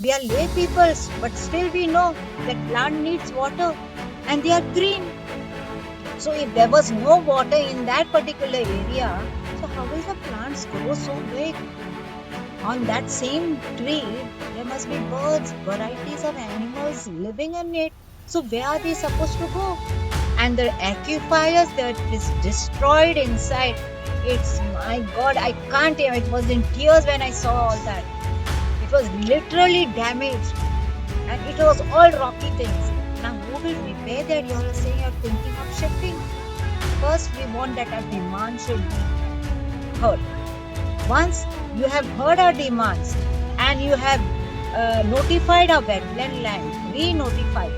We are lay peoples, but still we know that plant needs water and they are green. So if there was no water in that particular area, so how will the plants grow so big? On that same tree, there must be birds, varieties of animals living in it. So where are they supposed to go? And the aquifers that is destroyed inside. It's my God, I can't even. It was in tears when I saw all that. It was literally damaged, and it was all rocky things. Now, who will repair that? You are saying you're thinking of shifting. First, we want that our demand should be heard. Once you have heard our demands and you have notified our wetland land, we notified,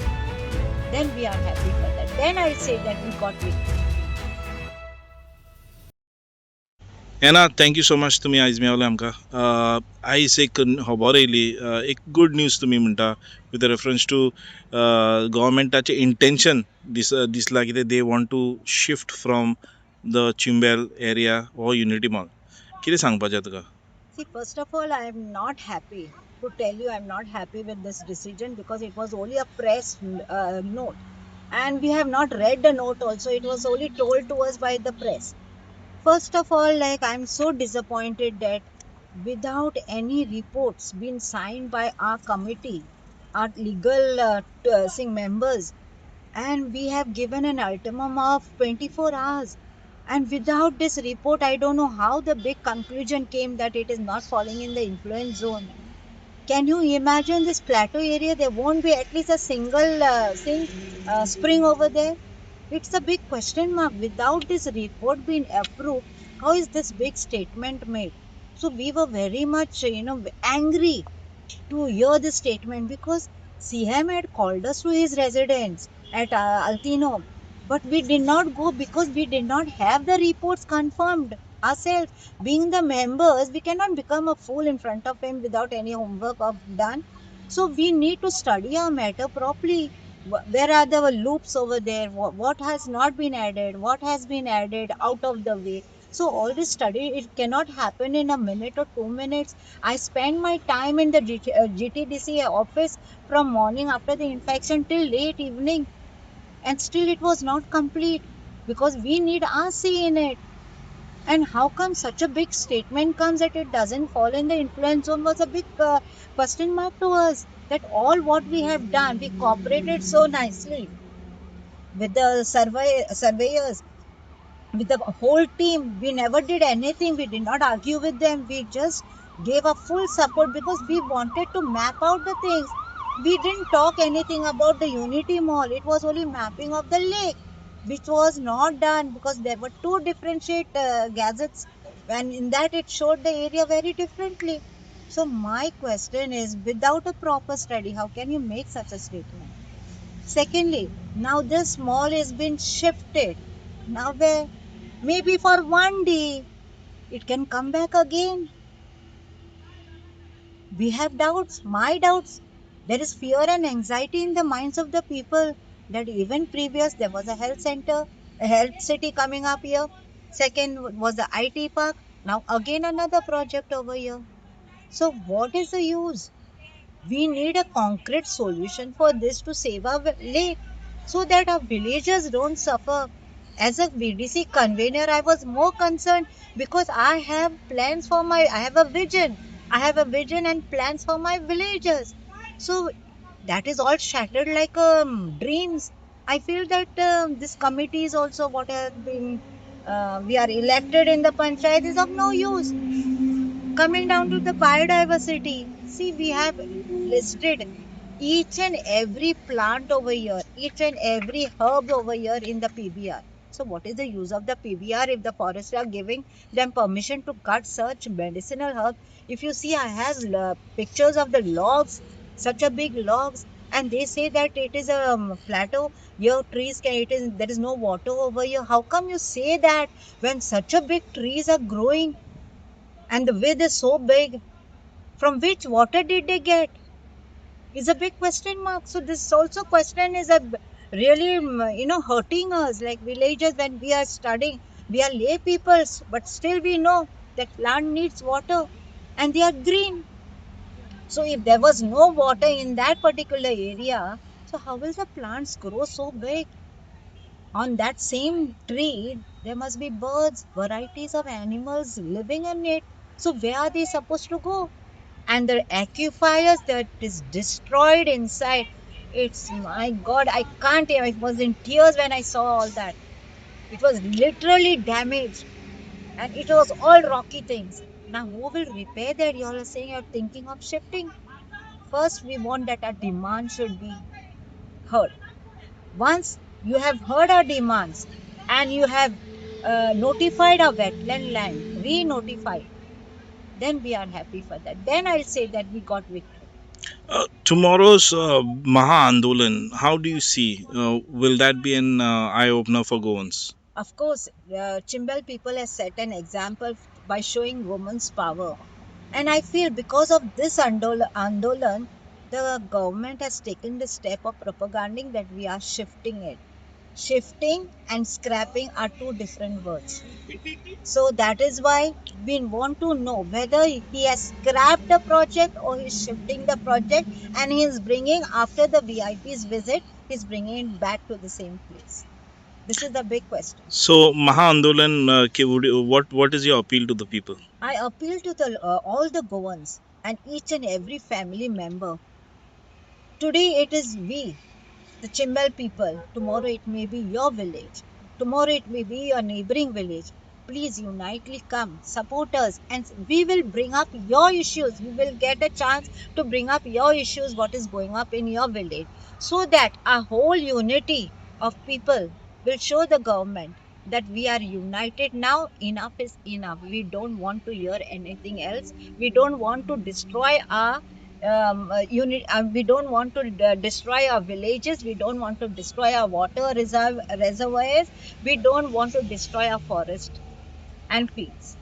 then we are happy for that. Then I say that we got victory. एना thank you so much तुमी आयज मेवले आमकां आयज एक खबर येयली एक good news तुमी म्हणटा विथ रेफरन्स टू गव्हर्मेंटाचें इंटेंशन दिसला कितें they want to shift from the Chimbel area हो युनिटी मॉल कितें सांगपाचें तुका See, first of all, I am not happy to tell you I'm not happy with this decision because it was only a press note. And we have not read the note also. It was only told to us by the press. First of all, like I'm so disappointed that without any reports being signed by our committee, our legal members, and we have given an ultimum of 24 hours. And without this report, I don't know how the big conclusion came that it is not falling in the influence zone. Can you imagine this plateau area? There won't be at least a single spring over there. It's a big question mark. Without this report being approved, how is this big statement made? So we were very much, angry to hear this statement because CM had called us to his residence at Altino, but we did not go because we did not have the reports confirmed ourselves. Being the members, we cannot become a fool in front of him without any homework done. So we need to study our matter properly. Where are the loops over there? What has not been added? What has been added out of the way? So all this study, it cannot happen in a minute or 2 minutes. I spent my time in the GTDC office from morning after the infection till late evening, and still it was not complete because we need our say in it. And how come such a big statement comes that it doesn't fall in the influence zone was a big question mark to us. That all what we have done, we cooperated so nicely with the surveyors, with the whole team. We never did anything. We did not argue with them. We just gave a full support because we wanted to map out the things. We didn't talk anything about the Unity Mall. It was only mapping of the lake, which was not done because there were two differentiate gazettes, and in that it showed the area very differently. So my question is, without a proper study, how can you make such a statement? Secondly, now this mall has been shifted. Now where? Maybe for one day, it can come back again. We have doubts, my doubts. There is fear and anxiety in the minds of the people that even previous there was a health center, a health city coming up here. Second was the IT park. Now again another project over here. So what is the use? We need a concrete solution for this to save our lake so that our villagers don't suffer. As a VDC convener, I was more concerned because I have plans for I have a vision. I have a vision and plans for my villagers. So that is all shattered like dreams. I feel that this committee is also what has been, we are elected in the panchayat is of no use. Coming down to the biodiversity, see, we have listed each and every plant over here, each and every herb over here in the PBR. So what is the use of the PBR if the forests are giving them permission to cut such medicinal herbs? If you see, I have pictures of the logs, such a big logs, and they say that it is a plateau. Your trees can, it is, there is no water over here. How come you say that when such a big trees are growing and the width is so big? From which water did they get? Is a big question mark. So this also question is a really hurting us like villagers when we are studying. We are lay peoples, but still we know that plant needs water and they are green. So if there was no water in that particular area, so how will the plants grow so big? On that same tree, there must be birds, varieties of animals living in it. So where are they supposed to go? And the aquifers that is destroyed inside, it's my God, I can't. I was in tears when I saw all that. It was literally damaged, and it was all rocky things. Now, who will repair that? You all are saying you're thinking of shifting. First, we want that our demand should be heard. Once you have heard our demands and you have notified our wetland land, re-notified, then we are happy for that. Then I'll say that we got victory. Tomorrow's Maha Andolan, how do you see? Will that be an eye opener for Goans? Of course, Chimbal people have set an example by showing women's power. And I feel because of this Andolan, the government has taken the step of propaganding that we are shifting it. Shifting and scrapping are two different words. So that is why we want to know whether he has scrapped the project or he's shifting the project, and he is bringing, after the VIP's visit, he's bringing it back to the same place. This is the big question. So Maha Andolan, what is your appeal to the people? I appeal to all the Goans and each and every family member. Today it is we, the Chimbal people. Tomorrow it may be your village. Tomorrow it may be your neighboring village. Please unitely come, support us, and we will bring up your issues. You will get a chance to bring up your issues, what is going up in your village, so that our whole unity of people will show the government that we are united now. Enough is enough. We don't want to hear anything else. We don't want to destroy our unit. We don't want to destroy our villages. We don't want to destroy our water reservoirs. We don't want to destroy our forest and fields.